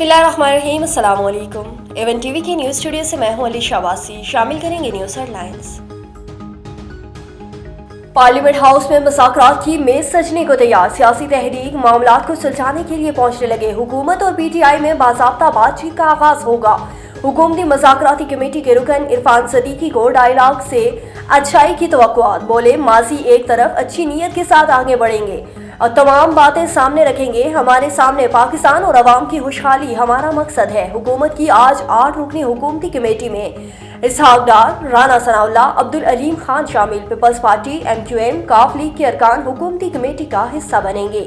बिस्मिल्लाहिर्रहमानिर्रहीम, अस्सलाम वालेकुम। एवन टीवी की न्यूज़ स्टूडियो से मैं हूं अली शाबासी। शामिल करेंगे न्यूज़ हेडलाइंस। पार्लियामेंट हाउस में मुज़ाकरात की मेज सजने को तैयार। सियासी तहरीक मामलात को सुलझाने के लिए पहुंचने लगे। हुकूमत और PTI में बाज़ाब्ता बातचीत का आगाज होगा। हुकूमती मुज़ाकराती कमेटी के रुकन इरफान सदीकी को डायलॉग से अच्छाई की तवक्कुआत। बोले, माजी एक तरफ अच्छी नीयत के साथ आगे बढ़ेंगे और तमाम बातें सामने रखेंगे। हमारे सामने पाकिस्तान और अवाम की खुशहाली हमारा मकसद है। हुकूमत की आज 8 रुकनी हुकूमती कमेटी में इसहाक डार, राना सनाउल्लाह, अब्दुल अलीम खान शामिल। पीपल्स पार्टी, MQM, काफ लीग के अरकान हुकूमती कमेटी का हिस्सा बनेंगे।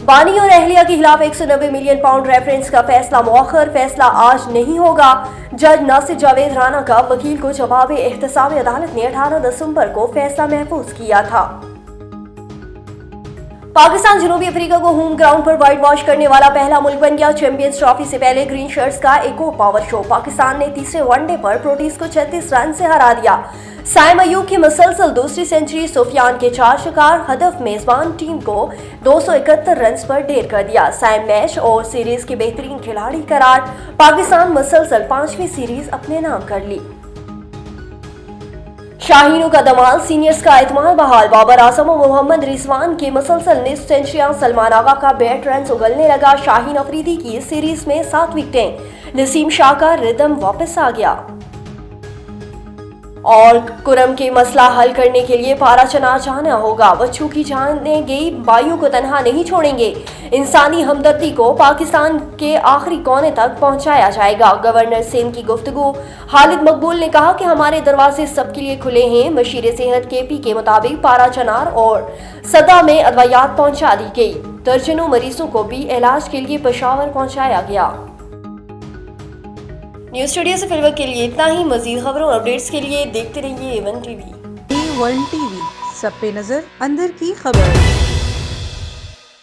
बानी और अहलिया के खिलाफ 190 मिलियन पाउंड रेफरेंस का फैसला मौखर। फैसला आज नहीं होगा। जज नासिर जावेद राना का वकील को जवाब एहतसाब अदालत ने 18 दिसंबर को फैसला महफूज किया था। पाकिस्तान जनूबी अफ्रीका को होम ग्राउंड पर वाइट वॉश करने वाला पहला मुल्क बन गया। चैंपियंस ट्रॉफी से पहले ग्रीन शर्ट्स का एक और पावर शो। पाकिस्तान ने तीसरे वनडे पर प्रोटीज को 36 रन से हरा दिया। साइम अयूब की मुसलसल दूसरी सेंचुरी, सुफियान के 4 शिकार हदफ मेजबान टीम को 271 रन पर ढेर कर दिया। साइम मैच और सीरीज के बेहतरीन खिलाड़ी करार। पाकिस्तान मुसलसल 5वीं सीरीज अपने नाम कर ली। शाहीनों का धमाल, सीनियर्स का एतमाद बहाल। बाबर आजम और मोहम्मद रिजवान के मुसलसल निस्फ सेंचुरियां। सलमान आगा का बैट रन उगलने लगा। शाहीन अफरीदी की सीरीज में 7 विकेटें। नसीम शाह का रिदम वापस आ गया। और कुरम के मसला हल करने के लिए पारा चनार जाना होगा। बच्चों की जाने गई भाइयों को तनहा नहीं छोड़ेंगे। इंसानी हमदर्दी को पाकिस्तान के आखिरी कोने तक पहुंचाया जाएगा। गवर्नर सिंध की गुफ्तगू। खालिद मकबूल ने कहा कि हमारे दरवाजे सबके लिए खुले हैं। मशीर सेहत KP के मुताबिक पारा चनार और सदा में अद्वियात पहुंचा दी गई। दर्जनों मरीजों को भी इलाज के लिए पेशावर पहुंचाया गया। न्यूज़ स्टूडियो से फिलहाल के लिए इतना ही। मजीद खबरों और अपडेट्स के लिए देखते रहिए A1 TV। A1 TV, सब पे नजर, अंदर की खबर।